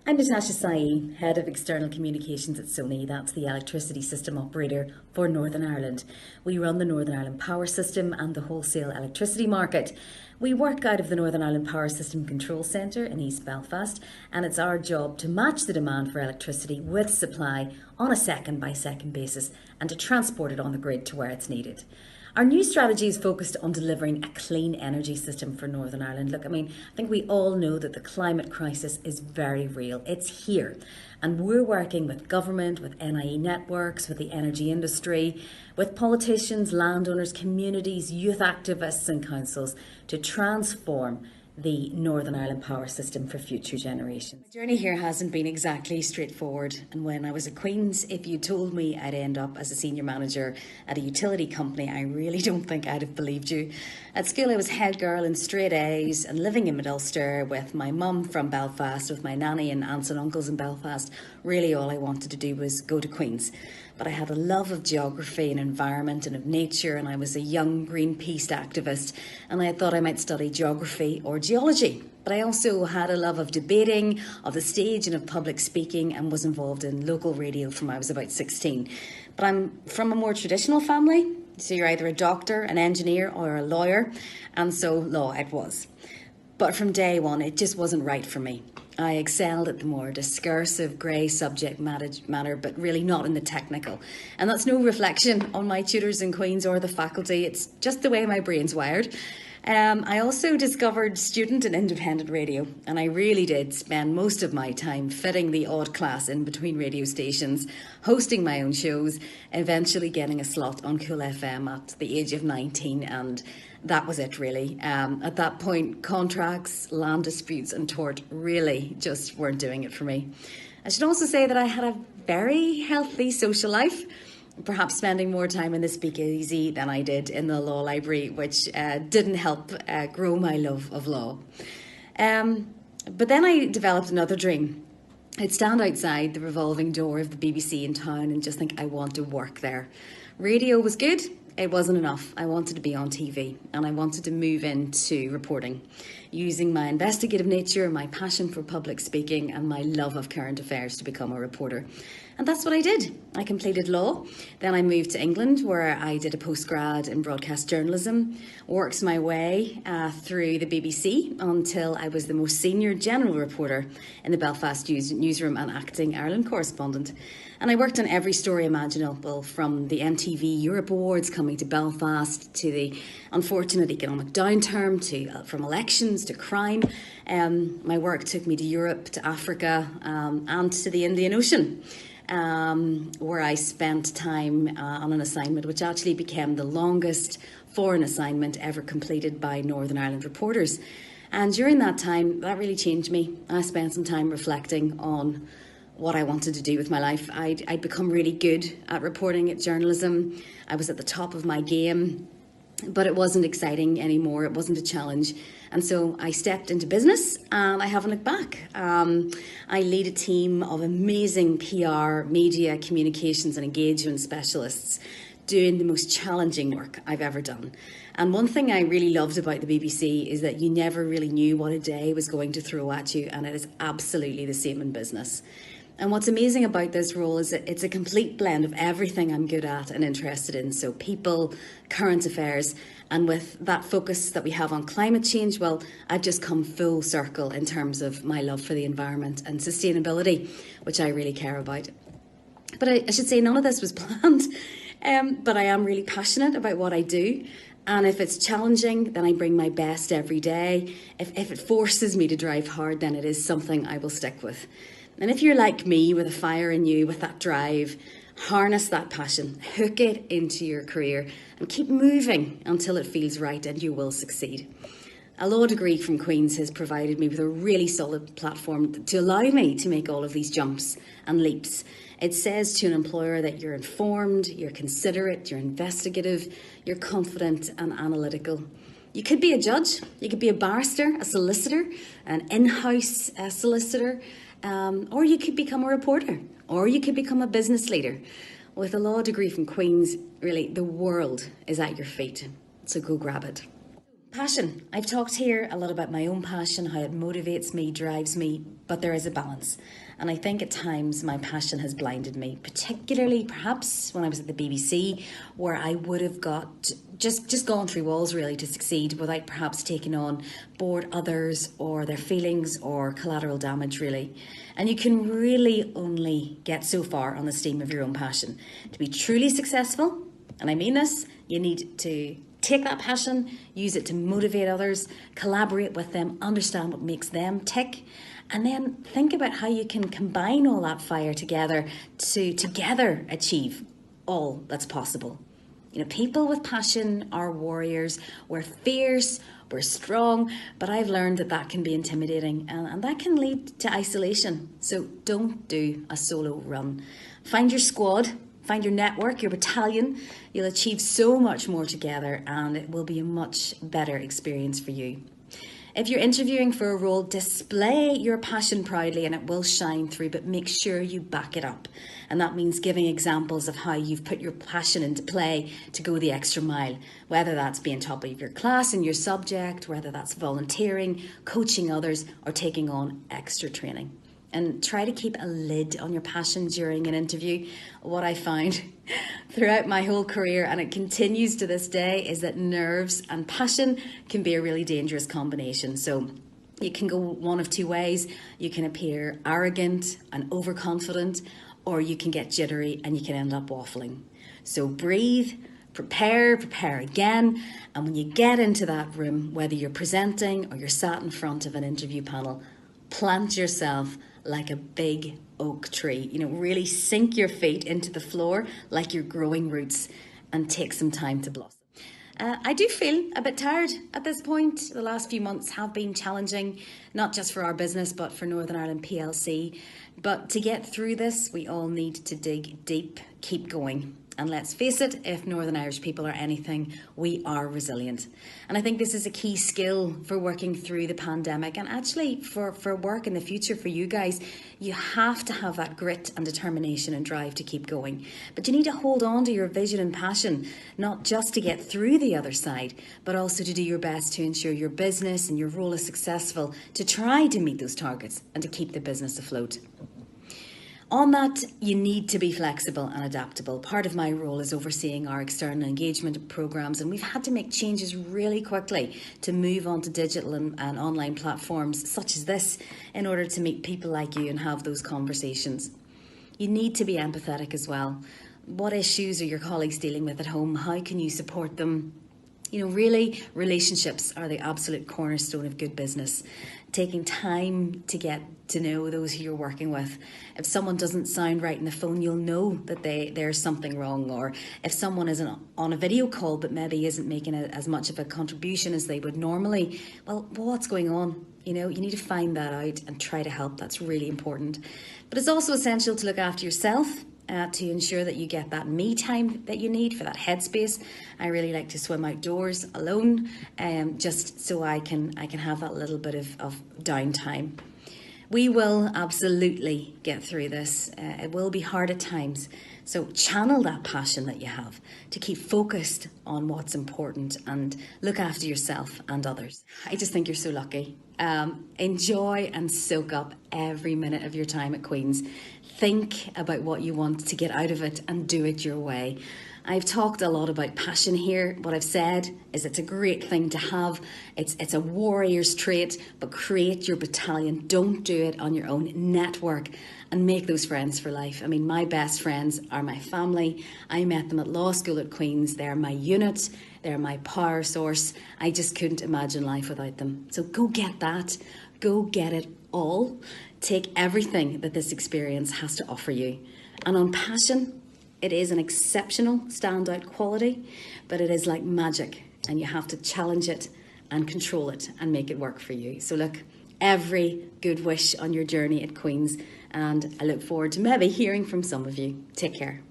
I'm Natasha Sayee, Head of External Communications at SONI. That's the electricity system operator for Northern Ireland. We run the Northern Ireland power system and the wholesale electricity market. We work out of the Northern Ireland Power System Control Centre in East Belfast, and it's our job to match the demand for electricity with supply on a second-by-second basis and to transport it on the grid to where it's needed. Our new strategy is focused on delivering a clean energy system for Northern Ireland. Look, I think we all know that the climate crisis is very real. It's here. And we're working with government, with NIE networks, with the energy industry, with politicians, landowners, communities, youth activists and councils to transform the Northern Ireland power system for future generations. My journey here hasn't been exactly straightforward, and when I was at Queen's, if you told me I'd end up as a senior manager at a utility company, I really don't think I'd have believed you. At school I was head girl in straight A's and living in Mid-Ulster with my mum from Belfast, with my nanny and aunts and uncles in Belfast. Really all I wanted to do was go to Queen's. But I had a love of geography and environment and of nature, and I was a young Greenpeace activist, and I thought I might study geography or geology. But I also had a love of debating, of the stage and of public speaking, and was involved in local radio from I was about 16. But I'm from a more traditional family, so you're either a doctor, an engineer or a lawyer, and so law it was. But from day one, it just wasn't right for me. I excelled at the more discursive, grey subject matter, but really not in the technical. And that's no reflection on my tutors in Queen's or the faculty, it's just the way my brain's wired. I also discovered student and independent radio, and I really did spend most of my time fitting the odd class in between radio stations, hosting my own shows, eventually getting a slot on Cool FM at the age of 19, and that was it really. At that point, contracts, land disputes and tort really just weren't doing it for me. I should also say that I had a very healthy social life, perhaps spending more time in the speakeasy than I did in the law library, which didn't help grow my love of law. But then I developed another dream. I'd stand outside the revolving door of the BBC in town and just think, I want to work there. Radio was good. It wasn't enough. I wanted to be on TV, and I wanted to move into reporting, using my investigative nature, my passion for public speaking and my love of current affairs to become a reporter. And that's what I did. I completed law. Then I moved to England, where I did a postgrad in broadcast journalism, worked my way through the BBC until I was the most senior general reporter in the Belfast newsroom and acting Ireland correspondent. And I worked on every story imaginable, from the MTV Europe Awards coming to Belfast, to the unfortunate economic downturn, from elections to crime. My work took me to Europe, to Africa, and to the Indian Ocean, where I spent time on an assignment which actually became the longest foreign assignment ever completed by Northern Ireland reporters. And during that time, that really changed me. I spent some time reflecting on what I wanted to do with my life. I'd become really good at reporting, at journalism. I was at the top of my game, but it wasn't exciting anymore. It wasn't a challenge. And so I stepped into business, and I haven't looked back. I lead a team of amazing PR, media, communications and engagement specialists doing the most challenging work I've ever done. And one thing I really loved about the BBC is that you never really knew what a day was going to throw at you, and it is absolutely the same in business. And what's amazing about this role is that it's a complete blend of everything I'm good at and interested in. So people, current affairs, and with that focus that we have on climate change, well, I've just come full circle in terms of my love for the environment and sustainability, which I really care about. But I should say none of this was planned, but I am really passionate about what I do. And if it's challenging, then I bring my best every day. If it forces me to drive hard, then it is something I will stick with. And if you're like me, with a fire in you, with that drive, harness that passion, hook it into your career and keep moving until it feels right, and you will succeed. A law degree from Queen's has provided me with a really solid platform to allow me to make all of these jumps and leaps. It says to an employer that you're informed, you're considerate, you're investigative, you're confident and analytical. You could be a judge, you could be a barrister, a solicitor, an in-house solicitor, or you could become a reporter, or you could become a business leader. With a law degree from Queen's, really, the world is at your feet, so go grab it. Passion. I've talked here a lot about my own passion, how it motivates me, drives me, but there is a balance. And I think at times my passion has blinded me, particularly perhaps when I was at the BBC, where I would have got just gone through walls really to succeed without perhaps taking on board others or their feelings or collateral damage really. And you can really only get so far on the steam of your own passion. To be truly successful, and I mean this, you need to take that passion, use it to motivate others, collaborate with them, understand what makes them tick, and then think about how you can combine all that fire together to together achieve all that's possible. You know, people with passion are warriors. We're fierce, we're strong, but I've learned that that can be intimidating and that can lead to isolation. So don't do a solo run. Find your squad. Find your network, your battalion. You'll achieve so much more together and it will be a much better experience for you. If you're interviewing for a role, display your passion proudly and it will shine through, but make sure you back it up. And that means giving examples of how you've put your passion into play to go the extra mile, whether that's being top of your class in your subject, whether that's volunteering, coaching others, or taking on extra training. And try to keep a lid on your passion during an interview. What I found throughout my whole career, and it continues to this day, is that nerves and passion can be a really dangerous combination. So you can go one of two ways. You can appear arrogant and overconfident, or you can get jittery and you can end up waffling. So breathe, prepare again. And when you get into that room, whether you're presenting or you're sat in front of an interview panel, plant yourself like a big oak tree. You know, really sink your feet into the floor like you're growing roots and take some time to blossom. I do feel a bit tired at this point. The last few months have been challenging, not just for our business, but for Northern Ireland PLC. But to get through this, we all need to dig deep, keep going. And let's face it, if Northern Irish people are anything, we are resilient. And I think this is a key skill for working through the pandemic and actually for work in the future for you guys. You have to have that grit and determination and drive to keep going. But you need to hold on to your vision and passion, not just to get through the other side, but also to do your best to ensure your business and your role is successful, to try to meet those targets and to keep the business afloat. On that, you need to be flexible and adaptable. Part of my role is overseeing our external engagement programs, and we've had to make changes really quickly to move on to digital and online platforms such as this in order to meet people like you and have those conversations. You need to be empathetic as well. What issues are your colleagues dealing with at home? How can you support them? You know, really, relationships are the absolute cornerstone of good business. Taking time to get to know those who you're working with. If someone doesn't sound right on the phone, you'll know that there's something wrong. Or if someone is on a video call but maybe isn't making as much of a contribution as they would normally, well, what's going on? You know, you need to find that out and try to help. That's really important. But it's also essential to look after yourself. To ensure that you get that me time that you need for that headspace. I really like to swim outdoors alone, just so I can have that little bit of downtime. We will absolutely get through this. It will be hard at times. So channel that passion that you have to keep focused on what's important and look after yourself and others. I just think you're so lucky. Enjoy and soak up every minute of your time at Queen's. Think about what you want to get out of it and do it your way. I've talked a lot about passion here. What I've said is it's a great thing to have. It's a warrior's trait, but create your battalion. Don't do it on your own. Network and make those friends for life. I mean, my best friends are my family. I met them at law school at Queen's. They're my unit. They're my power source. I just couldn't imagine life without them. So go get that. Go get it all. Take everything that this experience has to offer you. And on passion, it is an exceptional standout quality, but it is like magic and you have to challenge it and control it and make it work for you. So look, every good wish on your journey at Queen's, and I look forward to maybe hearing from some of you. Take care.